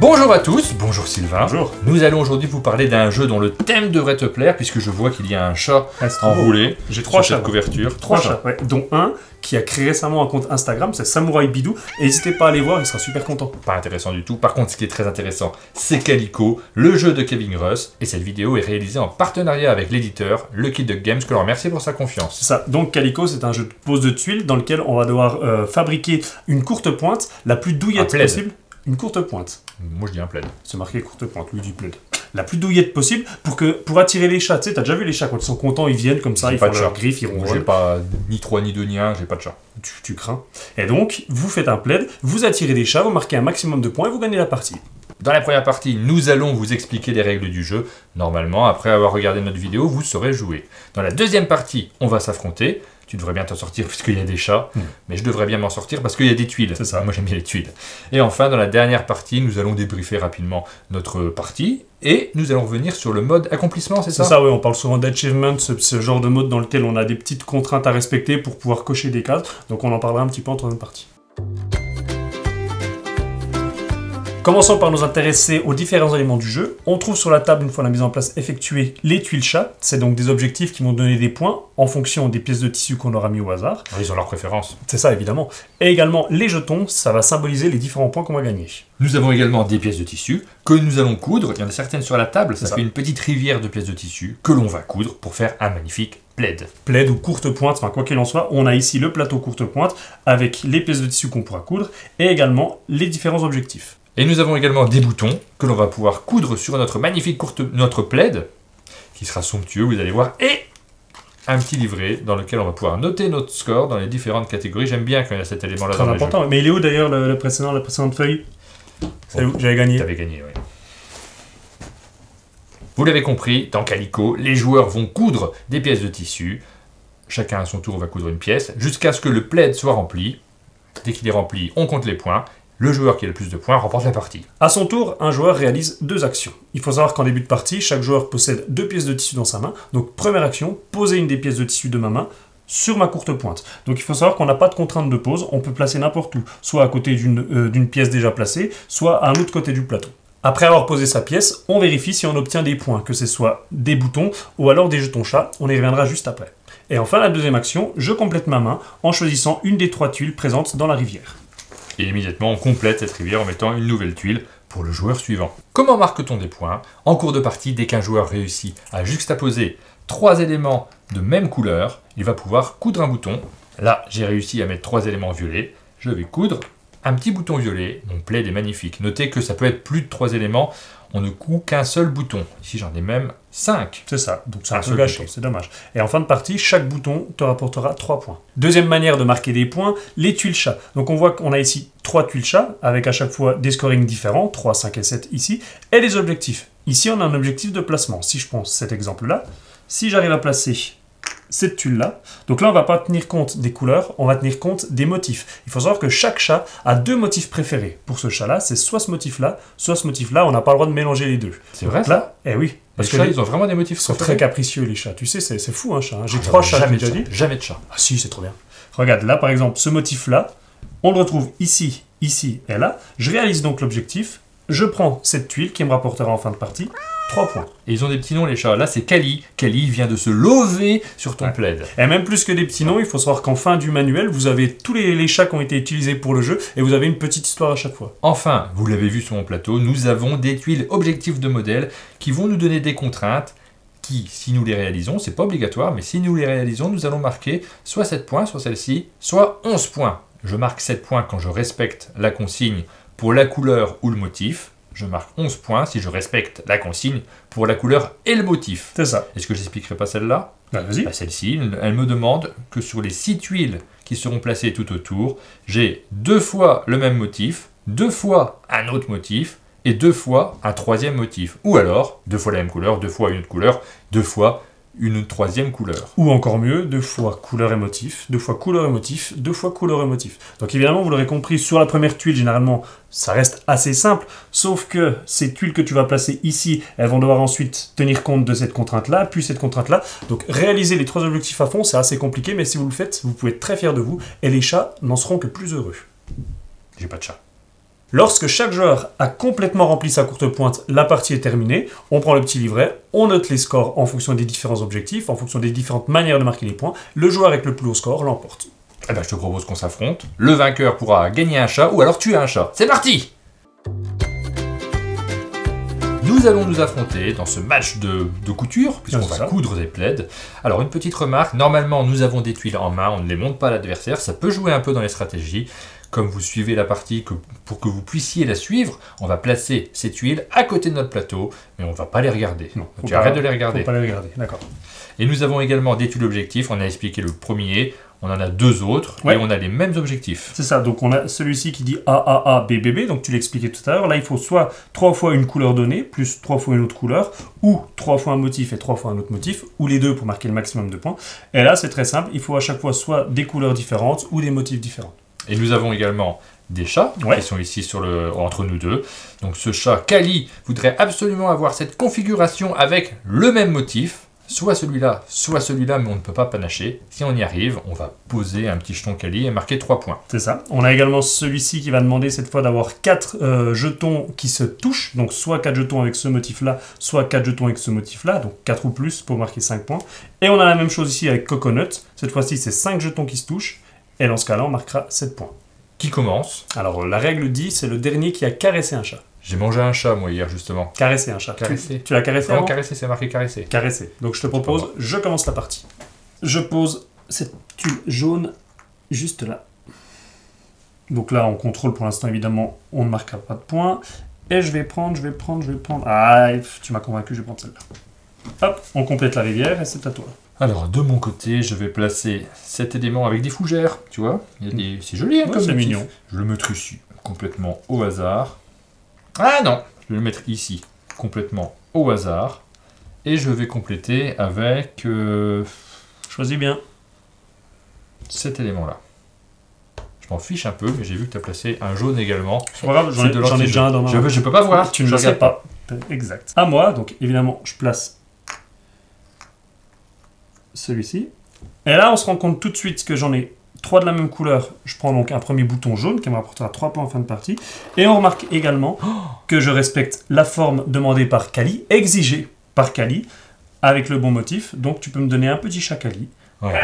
Bonjour à tous, bonjour Sylvain. Bonjour. Nous allons aujourd'hui vous parler d'un jeu dont le thème devrait te plaire, puisque je vois qu'il y a un chat enroulé. J'ai trois sur chats. cette couverture. Trois chats, ouais, dont un qui a créé récemment un compte Instagram, c'est Samouraï Bidou. Et n'hésitez pas à aller voir, il sera super content. Pas intéressant du tout. Par contre, ce qui est très intéressant, c'est Calico, le jeu de Kevin Russ. Et cette vidéo est réalisée en partenariat avec l'éditeur Lucky Duck Games, que l'on remercie pour sa confiance. C'est ça. Donc Calico, c'est un jeu de pose de tuiles dans lequel on va devoir fabriquer une courte pointe, la plus douillette possible. Une courte pointe. Moi je dis un plaid. C'est marqué courte pointe, lui dit plaid. La plus douillette possible pour attirer les chats. Tu sais, t'as déjà vu les chats quand ils sont contents, ils viennent comme ça, ils font leurs griffes, ils J'ai ronronnent. pas ni 3 ni 2 ni 1, j'ai pas de chat. Tu crains. Et donc, vous faites un plaid, vous attirez des chats, vous marquez un maximum de points et vous gagnez la partie. Dans la première partie, nous allons vous expliquer les règles du jeu. Normalement, après avoir regardé notre vidéo, vous saurez jouer. Dans la deuxième partie, on va s'affronter. Tu devrais bien t'en sortir puisqu'il y a des chats, mais je devrais bien m'en sortir parce qu'il y a des tuiles. C'est ça. Moi j'aime bien les tuiles. Et enfin, dans la dernière partie, nous allons débriefer rapidement notre partie et nous allons revenir sur le mode accomplissement, c'est ça? C'est ça, oui, on parle souvent d'achievement, ce genre de mode dans lequel on a des petites contraintes à respecter pour pouvoir cocher des cases. Donc on en parlera un petit peu en troisième partie. Commençons par nous intéresser aux différents éléments du jeu. On trouve sur la table, une fois la mise en place effectuée, les tuiles chat. C'est donc des objectifs qui vont donner des points en fonction des pièces de tissu qu'on aura mis au hasard. Ils ont leur préférence. C'est ça, évidemment. Et également, les jetons, ça va symboliser les différents points qu'on va gagner. Nous avons également des pièces de tissu que nous allons coudre. Il y en a certaines sur la table, ça ça. fait une petite rivière de pièces de tissu que l'on va coudre pour faire un magnifique plaid. Plaid ou courte pointe, enfin quoi qu'il en soit, on a ici le plateau courte pointe avec les pièces de tissu qu'on pourra coudre et également les différents objectifs. Et nous avons également des boutons que l'on va pouvoir coudre sur notre magnifique notre plaid, qui sera somptueux, vous allez voir, et un petit livret dans lequel on va pouvoir noter notre score dans les différentes catégories. J'aime bien quand il y a cet élément-là dans Très le jeu. important. Mais il est où d'ailleurs la précédente feuille? C'est où? J'avais gagné. T'avais gagné, oui. Vous l'avez compris, dans Calico, les joueurs vont coudre des pièces de tissu. Chacun à son tour va coudre une pièce, jusqu'à ce que le plaid soit rempli. Dès qu'il est rempli, on compte les points. Le joueur qui a le plus de points remporte la partie. À son tour, un joueur réalise deux actions. Il faut savoir qu'en début de partie, chaque joueur possède deux pièces de tissu dans sa main. Donc première action, poser une des pièces de tissu de ma main sur ma courte pointe. Donc il faut savoir qu'on n'a pas de contrainte de pose, on peut placer n'importe où, soit à côté d'une pièce déjà placée, soit à un autre côté du plateau. Après avoir posé sa pièce, on vérifie si on obtient des points, que ce soit des boutons ou alors des jetons chat, on y reviendra juste après. Et enfin, la deuxième action, je complète ma main en choisissant une des trois tuiles présentes dans la rivière. Et immédiatement, on complète cette rivière en mettant une nouvelle tuile pour le joueur suivant. Comment marque-t-on des points? En cours de partie, dès qu'un joueur réussit à juxtaposer trois éléments de même couleur, il va pouvoir coudre un bouton. Là, j'ai réussi à mettre trois éléments violets. Je vais coudre un petit bouton violet. Mon plaid est magnifique. Notez que ça peut être plus de trois éléments. On ne coud qu'un seul bouton. Ici, j'en ai même 5. C'est ça, donc c'est Un un peu seul gâché, bouton. c'est dommage. Et en fin de partie, chaque bouton te rapportera 3 points. Deuxième manière de marquer des points, les tuiles chat. Donc on voit qu'on a ici 3 tuiles chat, avec à chaque fois des scorings différents, 3, 5 et 7 ici, et les objectifs. Ici, on a un objectif de placement. Si je prends cet exemple-là, si j'arrive à placer cette tuile-là, donc là, on va pas tenir compte des couleurs, on va tenir compte des motifs. Il faut savoir que chaque chat a deux motifs préférés. Pour ce chat-là, c'est soit ce motif-là, soit ce motif-là. On n'a pas le droit de mélanger les deux. C'est vrai, Là, eh oui. Les Parce que chats, ils ont vraiment des motifs sont préférés. très capricieux, les chats. Tu sais, c'est fou, un chat. Hein. J'ai 3 chats, jamais j'ai de déjà chat. dit. Jamais de chat. Ah si, c'est trop bien. Regarde, là, par exemple, ce motif-là, on le retrouve ici, ici et là. Je réalise donc l'objectif. Je prends cette tuile qui me rapportera en fin de partie 3 points. Et ils ont des petits noms, les chats. Là, c'est Kali. Kali vient de se lever sur ton plaid. Et même plus que des petits noms, il faut savoir qu'en fin du manuel, vous avez tous les chats qui ont été utilisés pour le jeu et vous avez une petite histoire à chaque fois. Enfin, vous l'avez vu sur mon plateau, nous avons des tuiles objectifs de modèle qui vont nous donner des contraintes qui, si nous les réalisons, c'est pas obligatoire, mais si nous les réalisons, nous allons marquer soit 7 points sur celle-ci, soit 11 points. Je marque 7 points quand je respecte la consigne pour la couleur ou le motif. Je marque 11 points si je respecte la consigne pour la couleur et le motif. C'est ça. Est-ce que j'expliquerai pas celle-là? Bah, vas-y. Celle-ci, elle me demande que sur les 6 tuiles qui seront placées tout autour, j'ai 2 fois le même motif, 2 fois un autre motif, et 2 fois un troisième motif. Ou alors, 2 fois la même couleur, 2 fois une autre couleur, 2 fois une troisième couleur. Ou encore mieux, 2 fois couleur et motif, 2 fois couleur et motif, 2 fois couleur et motif. Donc évidemment, vous l'aurez compris, sur la première tuile, généralement, ça reste assez simple, sauf que ces tuiles que tu vas placer ici, elles vont devoir ensuite tenir compte de cette contrainte-là, puis cette contrainte-là. Donc réaliser les 3 objectifs à fond, c'est assez compliqué, mais si vous le faites, vous pouvez être très fier de vous, et les chats n'en seront que plus heureux. J'ai pas de chat. Lorsque chaque joueur a complètement rempli sa courte pointe, la partie est terminée. On prend le petit livret, on note les scores en fonction des différents objectifs, en fonction des différentes manières de marquer les points. Le joueur avec le plus haut score l'emporte. Eh ben, je te propose qu'on s'affronte. Le vainqueur pourra gagner un chat ou alors tuer un chat. C'est parti! Nous allons nous affronter dans ce match de couture, puisqu'on va coudre des plaids. Alors, une petite remarque, normalement, nous avons des tuiles en main, on ne les montre pas à l'adversaire, ça peut jouer un peu dans les stratégies. Comme vous suivez la partie, pour que vous puissiez la suivre, on va placer ces tuiles à côté de notre plateau, mais on ne va pas les regarder. Non, tu arrêtes de les regarder. Faut pas les regarder, d'accord. Et nous avons également des tuiles objectifs, on a expliqué le premier, on en a deux autres, et on a les mêmes objectifs. C'est ça, donc on a celui-ci qui dit AAA, BBB, donc tu l'expliquais tout à l'heure. Là, il faut soit 3 fois une couleur donnée, plus 3 fois une autre couleur, ou 3 fois un motif et 3 fois un autre motif, ou les deux pour marquer le maximum de points. Et là, c'est très simple, il faut à chaque fois soit des couleurs différentes ou des motifs différents. Et nous avons également des chats qui sont ici entre nous deux. Donc ce chat, Kali, voudrait absolument avoir cette configuration avec le même motif. Soit celui-là, mais on ne peut pas panacher. Si on y arrive, on va poser un petit jeton Kali et marquer 3 points. C'est ça. On a également celui-ci qui va demander cette fois d'avoir 4 jetons qui se touchent. Donc soit 4 jetons avec ce motif-là, soit 4 jetons avec ce motif-là. Donc 4 ou plus pour marquer 5 points. Et on a la même chose ici avec Coconut. Cette fois-ci, c'est 5 jetons qui se touchent. Et dans ce cas-là, on marquera 7 points. Qui commence? Alors, la règle dit, c'est le dernier qui a caressé un chat. J'ai mangé un chat, moi, hier, justement. Caresser un chat. Caresser. Tu l'as caressé? Non, caresser, c'est marqué caresser. Caresser. Donc, je te propose, je commence la partie. Je pose cette tuile jaune juste là. Donc là, on contrôle pour l'instant, évidemment, on ne marquera pas de points. Et je vais prendre... Ah, tu m'as convaincu, je vais prendre celle-là. Hop, on complète la rivière et c'est à toi. Alors, de mon côté, je vais placer cet élément avec des fougères, tu vois. C'est joli, hein, comme c'est mignon. Je le mettrai ici, complètement au hasard. Ah non, je vais le mettre ici, complètement au hasard. Et je vais compléter avec... Choisis bien. Cet élément-là. Je m'en fiche un peu, mais j'ai vu que tu as placé un jaune également. C'est pas grave, j'en ai déjà un dans ma... Je peux pas voir. Tu ne le sais pas. Exact. À moi, donc évidemment, je place celui-ci. Et là, on se rend compte tout de suite que j'en ai 3 de la même couleur. Je prends donc un premier bouton jaune qui me rapportera 3 points en fin de partie. Et on remarque également que je respecte la forme demandée par Kali, exigée par Kali, avec le bon motif. Donc tu peux me donner un petit chat Kali. Ouais.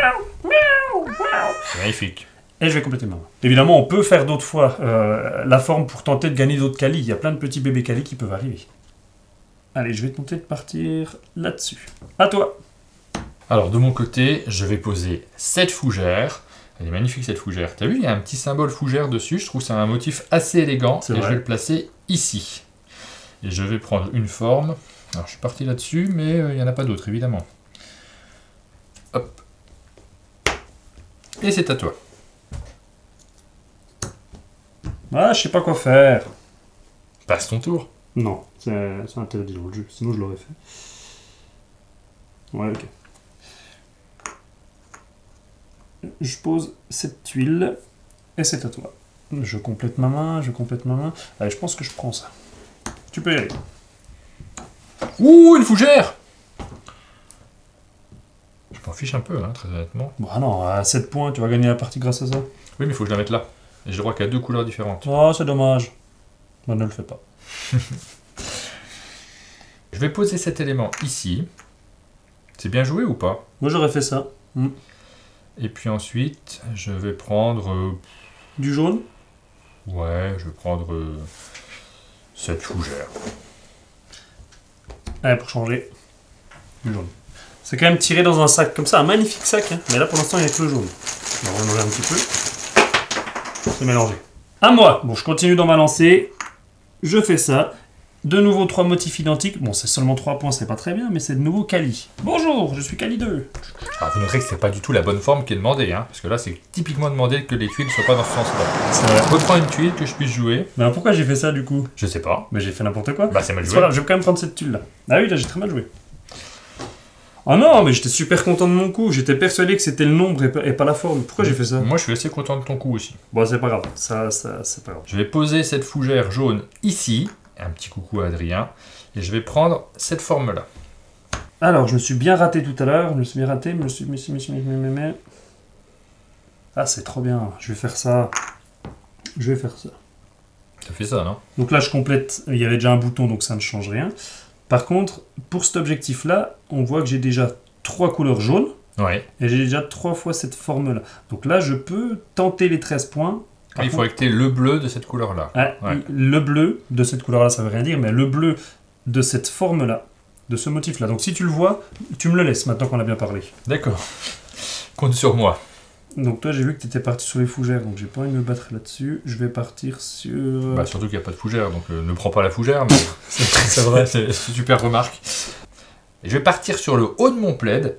C'est magnifique. Et je vais compléter ma main. Évidemment, on peut faire d'autres fois la forme pour tenter de gagner d'autres Kali. Il y a plein de petits bébés Kali qui peuvent arriver. Allez, je vais tenter de partir là-dessus. À toi. Alors, de mon côté, je vais poser cette fougère. Elle est magnifique, cette fougère. T'as vu, il y a un petit symbole fougère dessus. Je trouve que c'est un motif assez élégant. Et je vais le placer ici. Et je vais prendre une forme. Alors, je suis parti là-dessus, mais il n'y en a pas d'autre, évidemment. Hop. Et c'est à toi. Ah, je sais pas quoi faire. Passe ton tour. Non, c'est interdit dans le jeu. Sinon, je l'aurais fait. Ouais, ok. Je pose cette tuile et c'est à toi. Je complète ma main, Allez, je pense que je prends ça. Tu peux y aller. Ouh, une fougère! Je m'en fiche un peu, hein, très honnêtement. Bah non, à 7 points, tu vas gagner la partie grâce à ça. Oui, mais il faut que je la mette là. Et j'ai le droit qu'à 2 couleurs différentes. Oh, c'est dommage. Bah, ne le fais pas. Je vais poser cet élément ici. C'est bien joué ou pas? Moi, j'aurais fait ça. Et puis ensuite, je vais prendre... Du jaune? Ouais, je vais prendre cette fougère. Allez, pour changer. Du jaune. C'est quand même tiré dans un sac comme ça, un magnifique sac. Hein. Mais là, pour l'instant, il n'y a que le jaune. On va mélanger un petit peu. C'est mélangé. À moi. Bon, je continue dans ma lancée. Je fais ça. De nouveau 3 motifs identiques. Bon, c'est seulement 3 points, c'est pas très bien, mais c'est de nouveau Kali. Bonjour, je suis Kali 2. Alors, vous noterez que c'est pas du tout la bonne forme qui est demandée, hein, parce que là, c'est typiquement demandé que les tuiles ne soient pas dans ce sens-là. Reprends une tuile que je puisse jouer. Mais alors pourquoi j'ai fait ça du coup? Je sais pas. Mais j'ai fait n'importe quoi. Bah, c'est mal joué. Pas grave, je vais quand même prendre cette tuile-là. Ah oui, là, j'ai très mal joué. Ah non, mais j'étais super content de mon coup. J'étais persuadé que c'était le nombre et pas la forme. Pourquoi j'ai fait ça? Moi, je suis assez content de ton coup aussi. Bon, c'est pas grave. Ça, c'est pas grave. Je vais poser cette fougère jaune ici. Un petit coucou à Adrien. Et je vais prendre cette forme-là. Alors, je me suis bien raté tout à l'heure. Ah, c'est trop bien. Je vais faire ça. Ça fait ça, non? Donc là, je complète. Il y avait déjà un bouton, donc ça ne change rien. Par contre, pour cet objectif-là, on voit que j'ai déjà 3 couleurs jaunes. Ouais. Et j'ai déjà 3 fois cette forme-là. Donc là, je peux tenter les 13 points. Ah, il faudrait que tu aies le bleu de cette couleur-là. Ouais. Le bleu de cette couleur-là, ça veut rien dire, mais le bleu de cette forme-là, de ce motif-là. Donc si tu le vois, tu me le laisses maintenant qu'on a bien parlé. D'accord. Compte sur moi. Donc toi, j'ai vu que tu étais parti sur les fougères, donc j'ai pas envie de me battre là-dessus. Je vais partir sur... Bah, surtout qu'il n'y a pas de fougère, donc ne prends pas la fougère. Mais... c'est vrai. C'est une super remarque. Et je vais partir sur le haut de mon plaid.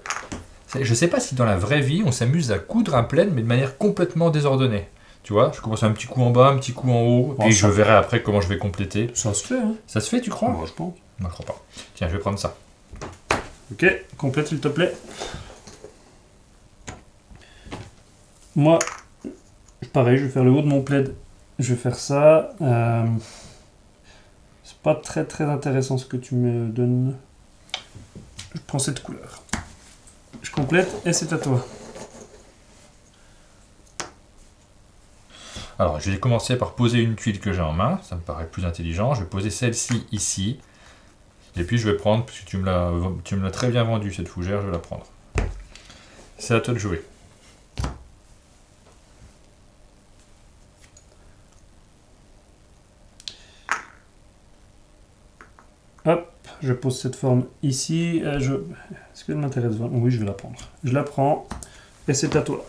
Je sais pas si dans la vraie vie, on s'amuse à coudre un plaid, mais de manière complètement désordonnée. Tu vois, je commence un petit coup en bas, un petit coup en haut, et je verrai après comment je vais compléter. Ça se fait, hein? Ça se fait, tu crois? Moi, je pense. Moi, je crois pas. Tiens, je vais prendre ça. Ok, complète s'il te plaît. Moi, pareil, je vais faire le haut de mon plaid. Je vais faire ça. C'est pas très très intéressant ce que tu me donnes. Je prends cette couleur. Je complète et c'est à toi. Alors, je vais commencer par poser une tuile que j'ai en main. Ça me paraît plus intelligent. Je vais poser celle-ci ici. Et puis, je vais prendre, puisque tu me l'as très bien vendue, cette fougère, je vais la prendre. C'est à toi de jouer. Hop, je pose cette forme ici. Est-ce qu'elle m'intéresse vraiment? Oui, je vais la prendre. Je la prends et c'est à toi.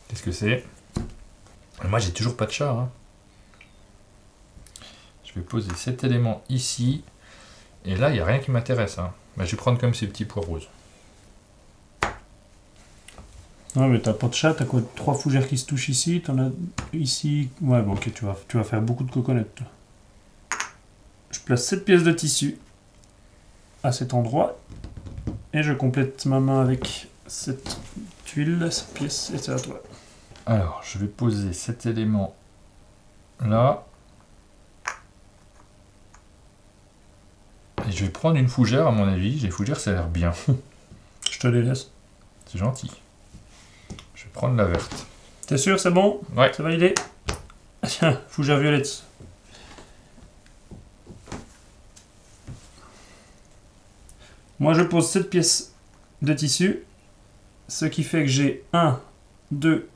Qu'est-ce que c'est? Moi, j'ai toujours pas de chat. Hein. Je vais poser cet élément ici. Et là, il n'y a rien qui m'intéresse. Hein. Bah, je vais prendre comme ces petits pois roses. Non, mais t'as pas de chat, t'as quoi? 3 fougères qui se touchent ici, t'en as ici. Ouais, bon, ok, tu vas faire beaucoup de coconettes, toi. Je place cette pièce de tissu à cet endroit et je complète ma main avec cette tuile, cette pièce, et c'est à toi. Alors, je vais poser cet élément là. Et je vais prendre une fougère, à mon avis. Les fougères, ça a l'air bien. Je te les laisse. C'est gentil. Je vais prendre la verte. T'es sûr, c'est bon? Ouais. C'est validé? Tiens, fougère violette. Moi, je pose cette pièce de tissu, ce qui fait que j'ai 1, 2,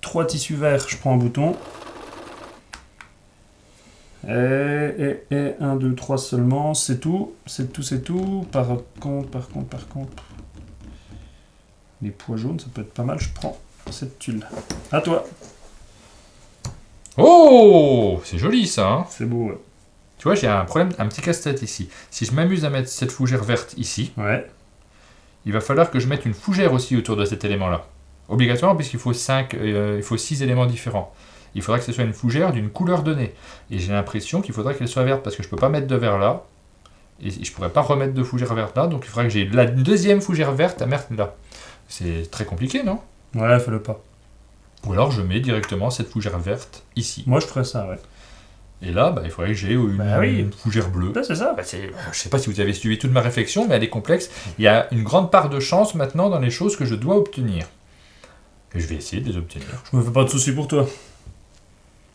3 tissus verts, je prends un bouton. Et 1, 2, 3 seulement, c'est tout, c'est tout, c'est tout. Par contre, les pois jaunes, ça peut être pas mal, je prends cette tuile. À toi. Oh, c'est joli ça. Hein. C'est beau, ouais. Tu vois, j'ai un problème, un petit casse-tête ici. Si je m'amuse à mettre cette fougère verte ici, Ouais. il va falloir que je mette une fougère aussi autour de cet élément-là. Obligatoirement, puisqu'il faut 6 éléments différents. Il faudra que ce soit une fougère d'une couleur donnée. Et j'ai l'impression qu'il faudra qu'elle soit verte, parce que je ne peux pas mettre de vert là. Et je ne pourrais pas remettre de fougère verte là, donc il faudra que j'ai la deuxième fougère verte à mettre là. C'est très compliqué, non? Ouais, fais-le pas. Ou alors je mets directement cette fougère verte ici. Moi, je ferais ça, ouais. Et là, bah, il faudrait que j'ai une fougère bleue. Ouais, c'est ça. Bah, je ne sais pas si vous avez suivi toute ma réflexion, mais elle est complexe. Il y a une grande part de chance maintenant dans les choses que je dois obtenir. Et je vais essayer de les obtenir. Je me fais pas de soucis pour toi.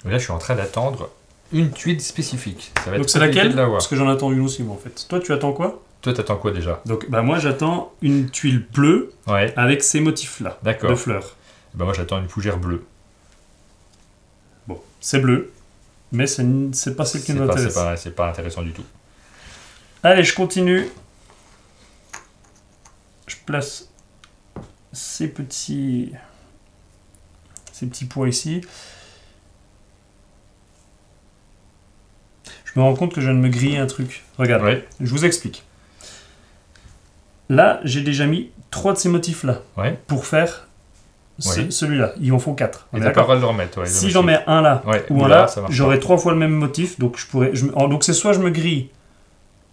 Mais là, je suis en train d'attendre une tuile spécifique. Ça va Donc être c'est compliqué laquelle? de l'avoir. Parce que j'en attends une aussi, moi, en fait. Toi, tu attends quoi? Toi, t'attends quoi déjà? Donc, bah moi, j'attends une tuile bleue Ouais, avec ces motifs-là d'accord. de fleurs. Bah, moi, j'attends une fougère bleue. Bon, c'est bleu, mais c'est pas celle qui nous intéresse. C'est pas intéressant du tout. Allez, je continue. Je place ces petits pois ici. Je me rends compte que je viens de me griller un truc. Regarde, Ouais, je vous explique. Là, j'ai déjà mis 3 de ces motifs-là ouais. pour faire Oui. celui-là. Il en faut 4. Et t'as pas le droit de le remettre. Ouais, Si j'en mets un là ouais, ou un là, là, ça marche j'aurai 3 fois le même motif. Donc je pourrais. Donc c'est soit je me grille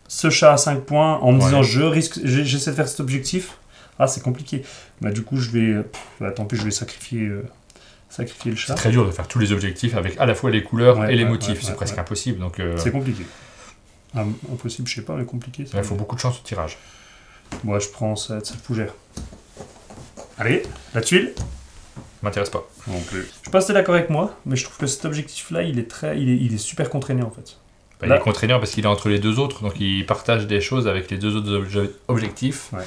ce chat à 5 points en me disant j'essaie de faire cet objectif. Ah, c'est compliqué. Bah du coup je vais. Tant pis, je vais sacrifier le C'est chat. très dur de faire tous les objectifs avec à la fois les couleurs Ouais, et les ouais, motifs. ouais, C'est ouais, presque ouais. impossible. Donc, C'est compliqué. Impossible, je sais pas, mais compliqué. il faut beaucoup de chance au tirage. Moi je prends cette fougère. Allez, la tuile. m'intéresse pas. Non plus. Je suis pas assez d'accord avec moi, mais je trouve que cet objectif-là, il est super contraignant en fait. Bah, il est contraignant parce qu'il est entre les deux autres, donc il partage des choses avec les deux autres objectifs. Ouais.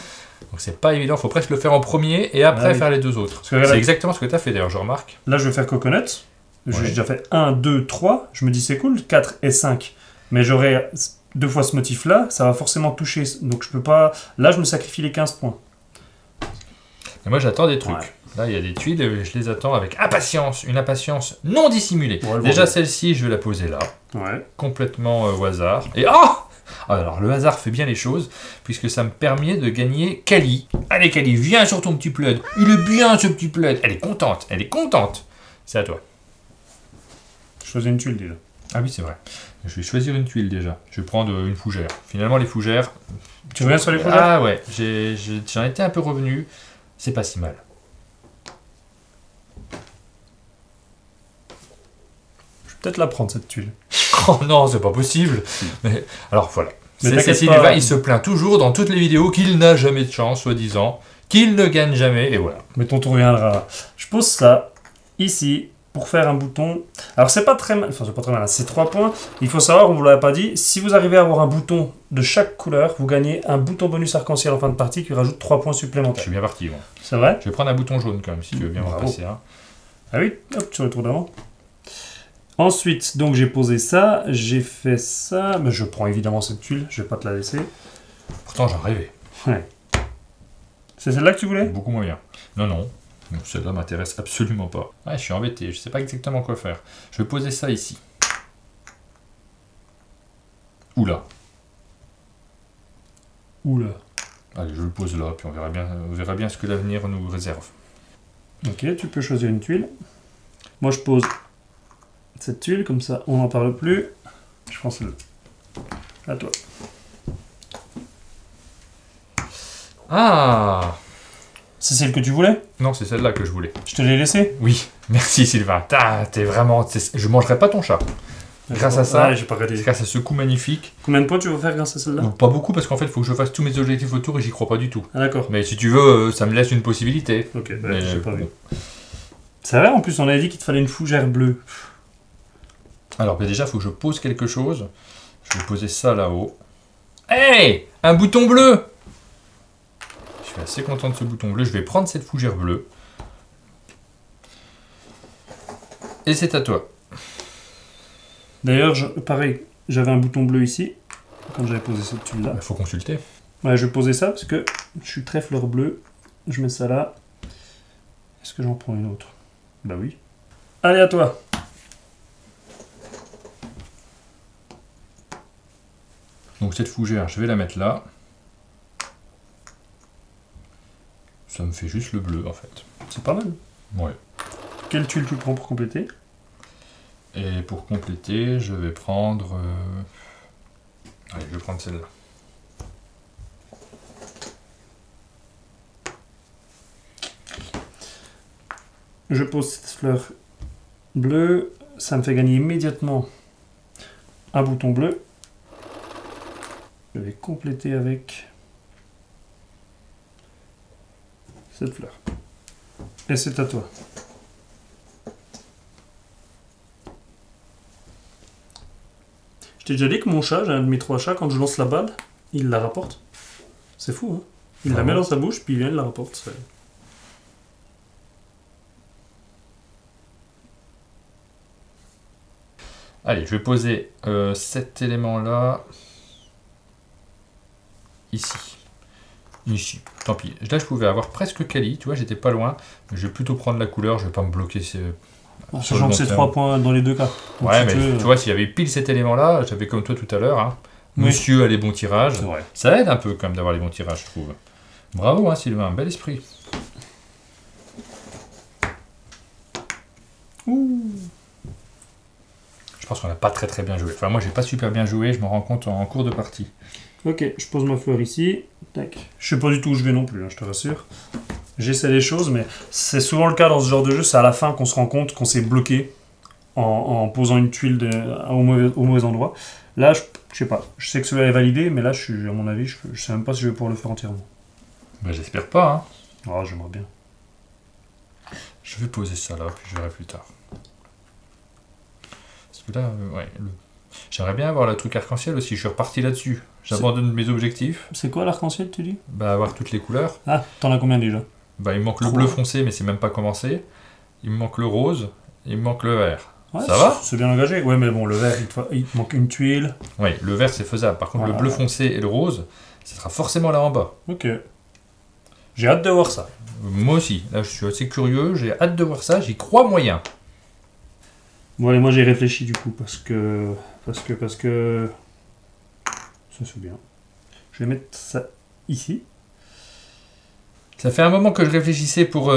Donc c'est pas évident, faut presque le faire en premier et après oui. faire les deux autres. Parce que C'est exactement ce que tu as fait d'ailleurs, je remarque. Là, je vais faire coconut. J'ai Ouais. déjà fait 1, 2, 3. Je me dis c'est cool, 4 et 5. Mais j'aurai 2 fois ce motif-là, ça va forcément toucher. Donc je peux pas. Là, je me sacrifie les 15 points. Et moi j'attends des trucs. Ouais. Là il y a des tuiles et je les attends avec impatience, une impatience non dissimulée. Ouais, Déjà bon. celle-ci, je vais la poser là, Ouais. complètement au hasard. Et oh alors le hasard fait bien les choses, puisque ça me permet de gagner Kali. Allez Kali, viens sur ton petit plaid. Il est bien ce petit plaid. Elle est contente, elle est contente. C'est à toi. Je choisis une tuile déjà. Ah oui, c'est vrai. Je vais choisir une tuile déjà. Je vais prendre une fougère. Finalement, les fougères... Tu reviens sur les fougères? Ah ouais, j'en étais un peu revenu. C'est pas si mal. Je vais peut-être la prendre cette tuile. Oh non, c'est pas possible. Mais, alors voilà. Mais C'est t'inquiète Sylvain, pas. il se plaint toujours dans toutes les vidéos qu'il n'a jamais de chance, soi-disant, qu'il ne gagne jamais, et voilà. Mais ton tour viendra. Je pose ça ici pour faire un bouton. Alors c'est pas très mal. Enfin, c'est pas très mal. C'est 3 points. Il faut savoir, on vous l'avait pas dit, si vous arrivez à avoir un bouton de chaque couleur, vous gagnez un bouton bonus arc-en-ciel en fin de partie qui rajoute 3 points Je supplémentaires. suis bien parti, moi. C'est vrai? Je vais prendre un bouton jaune quand même, si tu veux bien m'en Bravo. passer un. Ah oui, hop, sur le tour d'avant. Ensuite, donc j'ai posé ça, j'ai fait ça, mais je prends évidemment cette tuile, je vais pas te la laisser. Pourtant, j'en rêvais. Ouais. C'est celle-là que tu voulais? Beaucoup moins bien. Non, non. Celle-là m'intéresse absolument pas. Ouais, je suis embêté, je sais pas exactement quoi faire. Je vais poser ça ici. Oula. Oula. Allez, je le pose là, puis on verra bien ce que l'avenir nous réserve. Ok, tu peux choisir une tuile. Moi je pose cette tuile, comme ça on n'en parle plus. Je prends celle-là. À toi. Ah C'est celle que tu voulais? non, c'est celle-là que je voulais. Je te l'ai laissée? Oui, merci Sylvain. T'es vraiment... Je mangerai pas ton chat. Grâce à ça, Ouais, j'ai pas regardé. grâce à ce coup magnifique. Combien de points tu veux faire grâce à celle-là? Pas beaucoup, parce qu'en fait, il faut que je fasse tous mes objectifs autour et j'y crois pas du tout. Ah d'accord. Mais si tu veux, ça me laisse une possibilité. Ok, bah, Mais, j'ai pas vu. bon. C'est vrai, en plus on avait dit qu'il te fallait une fougère bleue. Alors, bah, déjà, il faut que je pose quelque chose. Je vais poser ça là-haut. Hey, un bouton bleu! Je suis assez content de ce bouton bleu. Je vais prendre cette fougère bleue. Et c'est à toi. D'ailleurs, pareil, j'avais un bouton bleu ici, quand j'avais posé cette tuile-là. Il faut consulter. Ouais, je vais poser ça parce que je suis très fleur bleue. Je mets ça là. Est-ce que j'en prends une autre? Bah oui. Allez, à toi. Donc cette fougère, je vais la mettre là. Ça me fait juste le bleu en fait. C'est pas mal. Ouais. Quelle tuile tu prends pour compléter? Et pour compléter, je vais prendre... Allez, je vais prendre celle-là. Je pose cette fleur bleue. Ça me fait gagner immédiatement un bouton bleu. Je vais compléter avec cette fleur. Et c'est à toi. Je t'ai déjà dit que mon chat, j'ai un de mes 3 chats, quand je lance la balle, il la rapporte. C'est fou, hein? Il la met dans sa bouche, puis il vient, il la rapporte. Allez, je vais poser cet élément-là. Ici. Ici. Tant pis. Là, je pouvais avoir presque Kali. Tu vois, j'étais pas loin. Mais je vais plutôt prendre la couleur. Je vais pas me bloquer. Sachant que c'est 3 points dans les deux cas. Donc, Ouais, si mais tu veux, tu vois, s'il y avait pile cet élément-là, j'avais comme toi tout à l'heure. Hein. Oui. Monsieur a les bons tirages. c'est vrai. Ça aide un peu quand même d'avoir les bons tirages, je trouve. Bravo, hein, Sylvain. Bel esprit. Ouh. Je pense qu'on n'a pas très bien joué. Enfin, moi, j'ai pas super bien joué. Je me rends compte en cours de partie. Ok, je pose ma fleur ici. Tac. Je sais pas du tout où je vais non plus, hein, je te rassure. J'essaie les choses, mais c'est souvent le cas dans ce genre de jeu. C'est à la fin qu'on se rend compte qu'on s'est bloqué en posant une tuile au mauvais endroit. Là, je sais pas. Je sais que celui-là est validé, mais là, à mon avis, je sais même pas si je vais pouvoir le faire entièrement. Bah, j'espère pas. Hein. Oh, j'aimerais bien. Je vais poser ça là, puis je verrai plus tard. Parce que là, ouais, j'aimerais bien avoir le truc arc-en-ciel aussi, je suis reparti là-dessus. J'abandonne mes objectifs. C'est quoi l'arc-en-ciel, tu dis? Bah, avoir toutes les couleurs. Ah, t'en as combien déjà? Bah, il me manque le bleu foncé, mais c'est même pas commencé. Il me manque le rose, et il me manque le vert. Ouais, ça va? C'est bien engagé. Ouais, mais bon, le vert, il te manque une tuile. Oui, le vert c'est faisable. Par contre, Voilà. le bleu foncé et le rose, ça sera forcément là en bas. Ok. J'ai hâte de voir ça. Moi aussi, là je suis assez curieux, j'ai hâte de voir ça, j'y crois moyen. Bon, allez, moi j'ai réfléchi du coup, parce que... Ça c'est bien. Je vais mettre ça ici. Ça fait un moment que je réfléchissais pour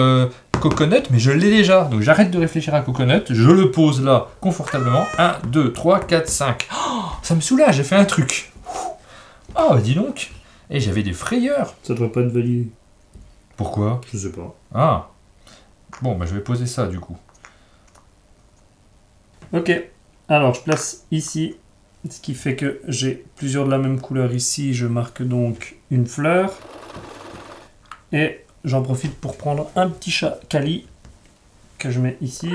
Coconut, mais je l'ai déjà. Donc j'arrête de réfléchir à Coconut, je le pose là, confortablement. 1, 2, 3, 4, 5. Oh, ça me soulage, j'ai fait un truc. Oh, bah dis donc. Et j'avais des frayeurs. Ça devrait pas être validé. Pourquoi? Je sais pas. Ah. Bon, bah je vais poser ça du coup. Ok. Alors, je place ici. Ce qui fait que j'ai plusieurs de la même couleur ici. Je marque donc une fleur. Et j'en profite pour prendre un petit chat Kali que je mets ici.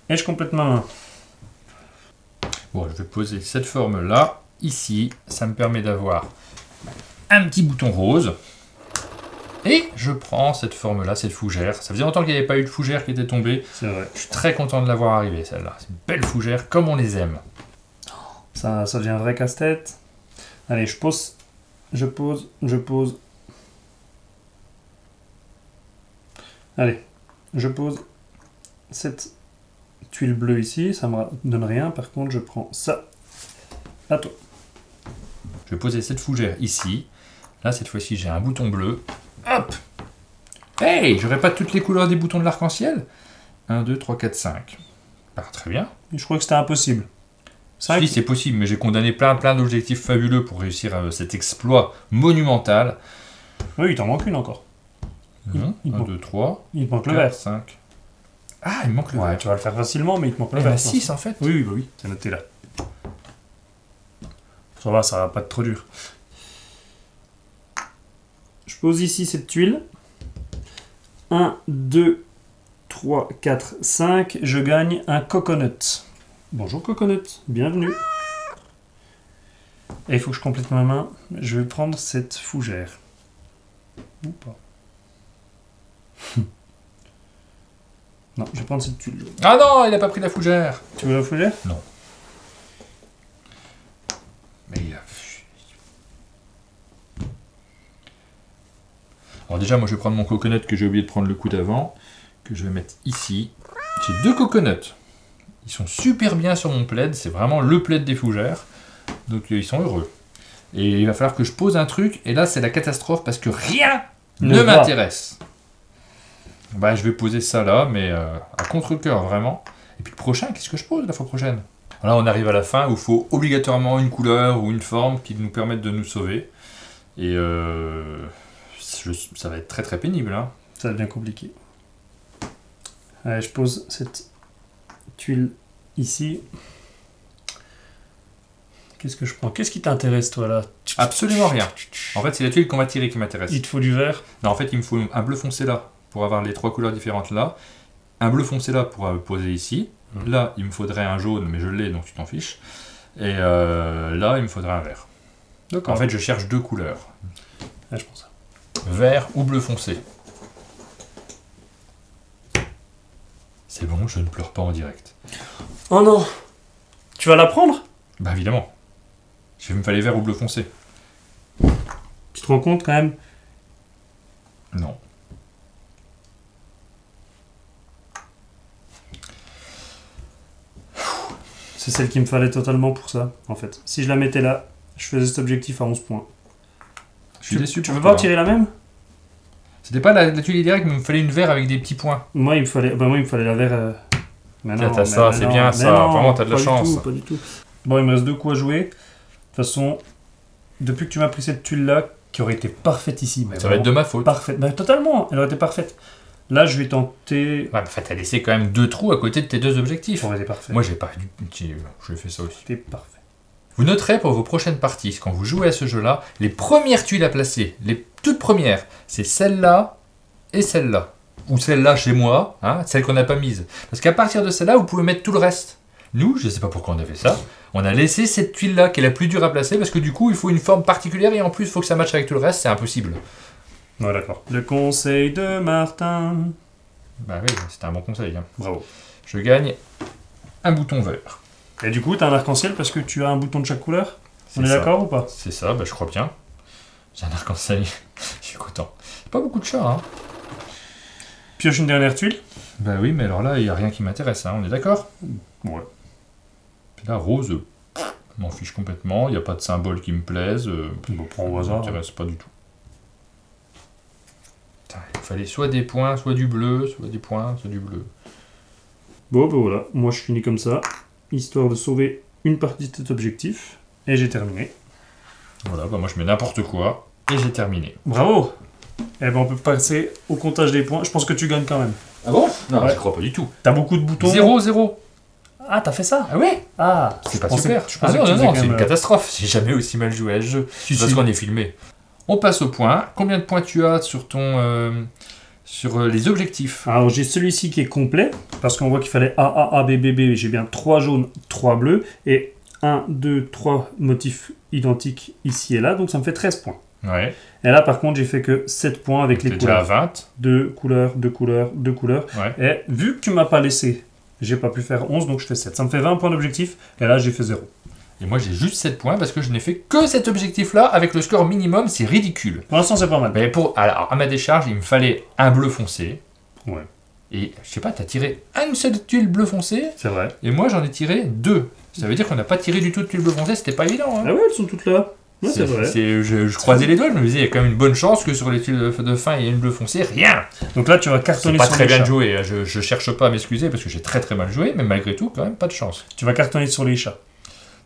Et je complète ma main. Bon, je vais poser cette forme-là, ici. Ça me permet d'avoir un petit bouton rose. Et je prends cette forme-là, cette fougère. Ça faisait longtemps qu'il n'y avait pas eu de fougère qui était tombée. C'est vrai. Je suis très content de l'avoir arrivée, celle-là. C'est une belle fougère, comme on les aime. Ça devient un vrai casse-tête. Allez, je pose. Allez, je pose cette tuile bleue ici. Ça me donne rien. Par contre, je prends ça. À toi. Je vais poser cette fougère ici. Là, cette fois-ci, j'ai un bouton bleu. Hop! Hey! J'aurais pas toutes les couleurs des boutons de l'arc-en-ciel? 1, 2, 3, 4, 5. Bah, très bien. Je crois que c'était impossible. Si, c'est possible, mais j'ai condamné plein d'objectifs fabuleux pour réussir cet exploit monumental. Oui, il t'en manque une encore. 1, 2, 3, Il te manque le 4, vert. 5. Ah, il me manque le Ouais, vert. tu vas le faire facilement, mais il te manque le Il y en vert. a 6 en fait. Oui, oui, c'est noté là. Ça va pas être trop dur. Je pose ici cette tuile. 1, 2, 3, 4, 5. Je gagne un coconut. Bonjour coconut, bienvenue. Et il faut que je complète ma main. Je vais prendre cette fougère. Ou pas. Non, je vais prendre cette tuile. Ah non, il a pas pris la fougère. Tu veux la fougère? Non. Mais il a... Alors déjà, moi je vais prendre mon coconut que j'ai oublié de prendre le coup d'avant, que je vais mettre ici. J'ai 2 coconuts. Ils sont super bien sur mon plaid, c'est vraiment le plaid des fougères. Donc ils sont heureux. Et il va falloir que je pose un truc, et là c'est la catastrophe parce que rien ne m'intéresse. Bah je vais poser ça là, mais à contre-cœur vraiment. Et puis le prochain, qu'est-ce que je pose la fois prochaine? Là on arrive à la fin où il faut obligatoirement une couleur ou une forme qui nous permettent de nous sauver. Et ça va être très très pénible. Hein. Ça devient compliqué. Allez, je pose cette tuile ici. Qu'est-ce que je prends? Qu'est-ce qui t'intéresse toi là? Absolument rien. En fait c'est la tuile qu'on va tirer qui m'intéresse. Il te faut du vert? Non, en fait il me faut un bleu foncé là pour avoir les 3 couleurs différentes là. Un bleu foncé là pour poser ici. Là il me faudrait un jaune mais je l'ai donc tu t'en fiches. Et là il me faudrait un vert. D'accord. En fait je cherche 2 couleurs. Là, je prends ça. Vert ou bleu foncé. C'est bon, je ne pleure pas en direct. Oh non! Tu vas la prendre? Bah évidemment. Il me fallait vert ou bleu foncé. Tu te rends compte quand même? Non. C'est celle qu'il me fallait totalement pour ça, en fait. Si je la mettais là, je faisais cet objectif à 11 points. Je suis déçu. Tu veux pas en tirer la même? C'était pas la tuile idéale, mais il me fallait une vert avec des petits points. Moi, il me fallait la vert. Mais Tiens, t'as ça, c'est bien ça. Vraiment, t'as de la chance. Pas du tout. Bon, il me reste 2 coups à jouer. De toute façon, depuis que tu m'as pris cette tuile-là, qui aurait été parfaite ici. Ça va être de ma faute. Parfaite. Bah, totalement, elle aurait été parfaite. Là, je vais tenter. Ouais, en fait, t'as laissé quand même 2 trous à côté de tes 2 objectifs. Ça aurait été parfait. Moi, j'ai pas j'ai fait ça aussi. C'était parfait. Vous noterez pour vos prochaines parties, quand vous jouez à ce jeu-là, les premières tuiles à placer, les toutes premières, c'est celle-là et celle-là. ou celle-là chez moi, hein, celle qu'on n'a pas mise. Parce qu'à partir de celle-là, vous pouvez mettre tout le reste. Nous, je ne sais pas pourquoi on a fait ça, on a laissé cette tuile-là qui est la plus dure à placer parce que du coup, il faut une forme particulière et en plus, il faut que ça matche avec tout le reste, c'est impossible. Ouais, d'accord. Le conseil de Martin. Bah oui, c'était un bon conseil. Hein. Bravo. Je gagne un bouton vert. Et du coup, tu as un arc-en-ciel parce que tu as un bouton de chaque couleur. On est ça. d'accord ou pas? C'est ça, bah, je crois bien. J'ai un arc-en-ciel, je suis content. Pas beaucoup de chats, hein. Pioche une dernière tuile. Bah oui, mais alors là, il n'y a rien qui m'intéresse, hein. On est d'accord? Ouais. Puis là, rose, je m'en fiche complètement, il n'y a pas de symbole qui me plaise. Bon, prends au Ça hasard. m'intéresse pas du tout. Putain, il fallait soit des points, soit du bleu, soit des points, soit du bleu. Bon, ben voilà. Moi, je finis comme ça, histoire de sauver une partie de cet objectif. Et j'ai terminé. Voilà, bah moi je mets n'importe quoi, et j'ai terminé. Bravo! Eh ben, on peut passer au comptage des points. Je pense que tu gagnes quand même. Ah bon? Non, Ouais. je crois pas du tout. T'as beaucoup de boutons. 0-0. Ah, t'as fait ça? Ah ouais? Ah, C'est pas je pensais- super. je Ah pensais non, que tu non, faisais non, quand c'est une même, catastrophe. J'ai jamais aussi mal joué à ce jeu. Si, Parce si. qu'on est filmé. On passe au point. Combien de points tu as sur ton sur les objectifs? Alors j'ai celui-ci qui est complet, parce qu'on voit qu'il fallait A, A, A, B, B, B. J'ai bien 3 jaunes, 3 bleus, et 1, 2, 3 motifs identiques ici et là, donc ça me fait 13 points. Ouais. Et là par contre j'ai fait que 7 points avec T'es les déjà à couleurs. 20. 2 couleurs, 2 couleurs, 2 couleurs. Ouais. Et vu que tu m'as pas laissé, j'ai pas pu faire 11, donc je fais 7. Ça me fait 20 points d'objectif, et là j'ai fait 0. Et moi j'ai juste 7 points parce que je n'ai fait que cet objectif-là avec le score minimum. C'est ridicule. Pour l'instant c'est pas mal. Mais alors, à ma décharge, il me fallait un bleu foncé. Ouais, Et je sais pas, t'as tiré une seule tuile bleu foncé. c'est vrai. Et moi j'en ai tiré 2. Ça veut dire qu'on n'a pas tiré du tout de tuile bleu foncé. C'était pas évident. Hein. Ah ouais, elles sont toutes là. Ouais, c'est vrai. Je croisais les doigts, je me disais, il y a quand même une bonne chance que sur les tuiles de fin, il y ait une bleu foncé. Rien. Donc là tu vas C'est cartonner pas sur très les bien chats. joué. Je cherche pas à m'excuser parce que j'ai très très mal joué, mais malgré tout, quand même, pas de chance. Tu vas cartonner sur les chats.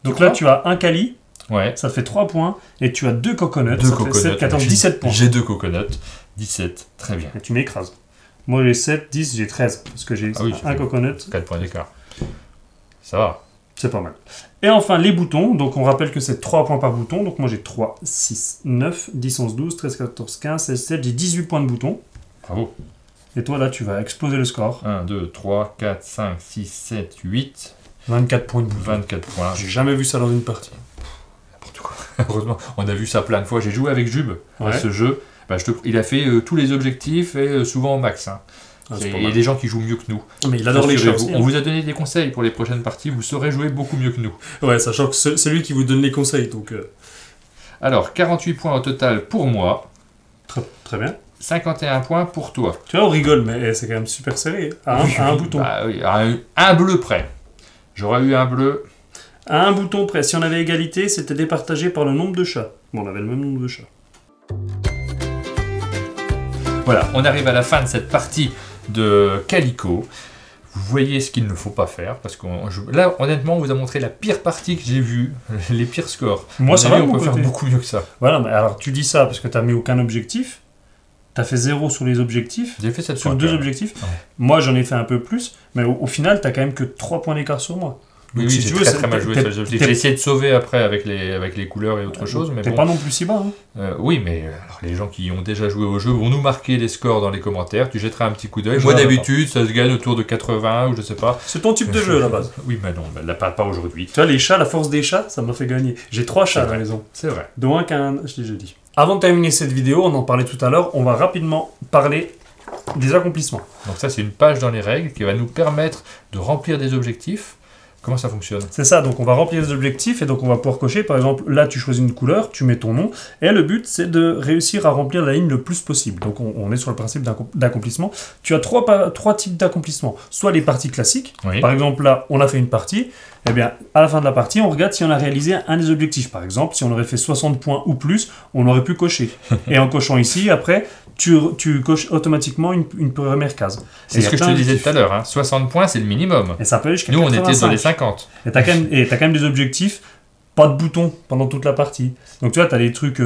Donc crois là tu as un cali, Ouais. ça te fait 3 points, et tu as 2 coconuts, Deux ça te fait coconuts. 7, 14, J'ai- 17 points. J'ai 2 coconuts. 17. Très bien. Et tu m'écrases. Moi j'ai 7, 10, j'ai 13, parce que j'ai Ah oui, un coconut, 4 points d'écart. Ça va. c'est pas mal. Et enfin les boutons, donc on rappelle que c'est 3 points par bouton, donc moi j'ai 3, 6, 9, 10, 11, 12, 13, 14, 15, 16, 17, j'ai 18 points de boutons. Bravo. Et toi là tu vas exploser le score. 1, 2, 3, 4, 5, 6, 7, 8. 24 points de boutons. 24 points. J'ai jamais vu ça dans une partie. N'importe quoi. Heureusement, on a vu ça plein de fois. J'ai joué avec Jube à Ouais. ce jeu. Bah, il a fait tous les objectifs et souvent au max. Hein. Ah, Et c'est pas il y a mal. des gens qui jouent mieux que nous. Mais il adore les chats aussi. On vous a donné des conseils pour les prochaines parties. Vous saurez jouer beaucoup mieux que nous. Ouais, sachant que c'est lui qui vous donne les conseils, donc Alors, 48 points au total pour moi. très, très bien. 51 points pour toi. Tu vois, on rigole, mais c'est quand même super serré. À un bouton. Bah oui, à un bleu près. J'aurais eu un bleu. À un bouton près. Si on avait égalité, c'était départagé par le nombre de chats. Bon, on avait le même nombre de chats. Voilà, on arrive à la fin de cette partie de Calico. Vous voyez ce qu'il ne faut pas faire, parce que là, honnêtement, on vous a montré la pire partie que j'ai vue, les pires scores. Moi, À ça mon va, avis, de on mon peut faire côté. beaucoup mieux que ça. Voilà, mais alors tu dis ça parce que t'as mis aucun objectif. T'as fait 0 sur les objectifs. J'ai fait cette Sur fois, 2 quand même. objectifs. Ouais. Moi, j'en ai fait un peu plus, mais au final, t'as quand même que 3 points d'écart sur moi. Oui, Donc, oui, si j'ai tu veux, très c'est- très mal joué. t'es- sur les objectifs. t'es- J'ai essayé de sauver après avec les couleurs et autre chose, mais T'es bon. pas non plus si bas. Hein. Oui, mais alors, les gens qui ont déjà joué au jeu vont nous marquer les scores dans les commentaires. Tu jetteras un petit coup d'œil. Je Moi, regarde d'habitude, ça se gagne autour de 80 ou je sais pas. C'est ton type de jeu à la base. Oui, mais non, mais là, pas aujourd'hui. Tu vois, les chats, la force des chats, ça m'a fait gagner. J'ai 3 chats à la vrai. maison. C'est vrai. Dont un qu'un, je l'ai déjà dit. Avant de terminer cette vidéo, on en parlait tout à l'heure, on va rapidement parler des accomplissements. Donc ça, c'est une page dans les règles qui va nous permettre de remplir des objectifs. Comment ça fonctionne? C'est ça, donc on va remplir des objectifs et donc on va pouvoir cocher. Par exemple, là tu choisis une couleur, tu mets ton nom, et le but c'est de réussir à remplir la ligne le plus possible. Donc on est sur le principe d'accomplissement. Tu as trois types d'accomplissements. Soit les parties classiques, Oui. par exemple là on a fait une partie, et bien à la fin de la partie on regarde si on a réalisé un des objectifs. Par exemple, si on aurait fait 60 points ou plus, on aurait pu cocher. Et en cochant ici, après, tu coches automatiquement une première case. C'est ce que je te disais tout à l'heure. Hein. 60 points, c'est le minimum. Et ça peut aller jusqu'à Nous, on était 85. dans les 50. Et t'as quand même des objectifs, pas de boutons pendant toute la partie. Donc tu vois, t'as des trucs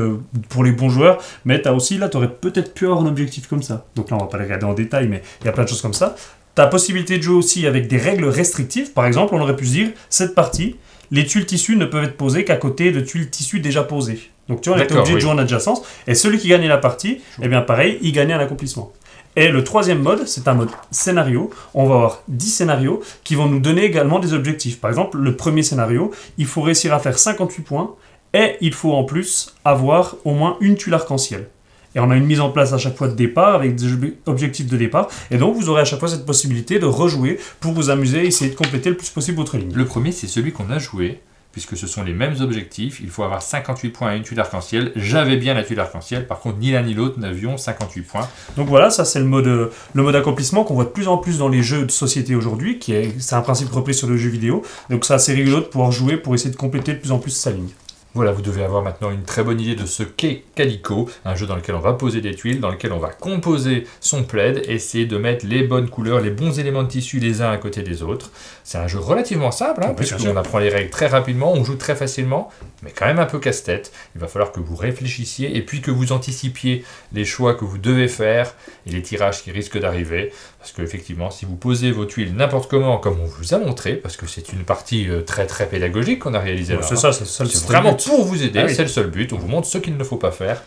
pour les bons joueurs, mais t'as aussi, là, t'aurais peut-être pu avoir un objectif comme ça. Donc là, on va pas les regarder en détail, mais il y a plein de choses comme ça. T'as la possibilité de jouer aussi avec des règles restrictives. Par exemple, on aurait pu se dire, cette partie, les tuiles tissus ne peuvent être posées qu'à côté de tuiles tissus déjà posées. Donc tu vois, on était D'accord, obligé de oui. jouer en adjacence. Et celui qui gagnait la partie, eh bien pareil, il gagnait un accomplissement. Et le troisième mode, c'est un mode scénario. On va avoir 10 scénarios qui vont nous donner également des objectifs. Par exemple, le premier scénario, il faut réussir à faire 58 points et il faut en plus avoir au moins une tuile arc-en-ciel. Et on a une mise en place à chaque fois de départ avec des objectifs de départ. Et donc, vous aurez à chaque fois cette possibilité de rejouer pour vous amuser et essayer de compléter le plus possible votre ligne. Le premier, c'est celui qu'on a joué, puisque ce sont les mêmes objectifs. Il faut avoir 58 points et une tuile arc-en-ciel. J'avais bien la tuile arc-en-ciel. Par contre, ni l'un ni l'autre n'avions 58 points. Donc voilà, ça c'est le mode accomplissement qu'on voit de plus en plus dans les jeux de société aujourd'hui. C'est un principe repris sur le jeu vidéo. Donc c'est assez rigolo de pouvoir jouer pour essayer de compléter de plus en plus sa ligne. Voilà, vous devez avoir maintenant une très bonne idée de ce qu'est Calico, un jeu dans lequel on va poser des tuiles, dans lequel on va composer son plaid, essayer de mettre les bonnes couleurs, les bons éléments de tissu les uns à côté des autres. C'est un jeu relativement simple, puisqu'on apprend les règles très rapidement, on joue très facilement, mais quand même un peu casse-tête. Il va falloir que vous réfléchissiez et puis que vous anticipiez les choix que vous devez faire et les tirages qui risquent d'arriver. Parce qu'effectivement, si vous posez vos tuiles n'importe comment, comme on vous a montré, parce que c'est une partie très très pédagogique qu'on a réalisée là. C'est ça, c'est vraiment pour vous aider, oui. c'est le seul but, on vous montre ce qu'il ne faut pas faire.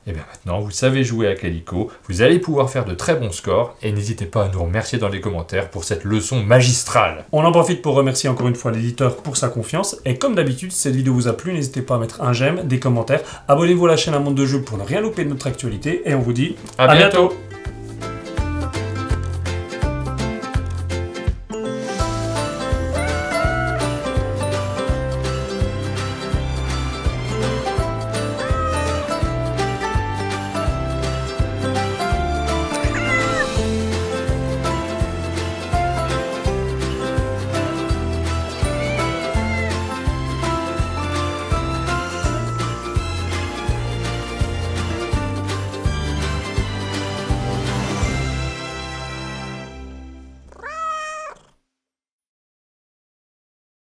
Et bien maintenant, vous savez jouer à Calico, vous allez pouvoir faire de très bons scores, et n'hésitez pas à nous remercier dans les commentaires pour cette leçon magistrale. On en profite pour remercier encore une fois l'éditeur pour sa confiance, et comme d'habitude, si cette vidéo vous a plu, n'hésitez pas à mettre un j'aime, des commentaires, abonnez-vous à la chaîne Un Monde de Jeux pour ne rien louper de notre actualité, et on vous dit à bientôt.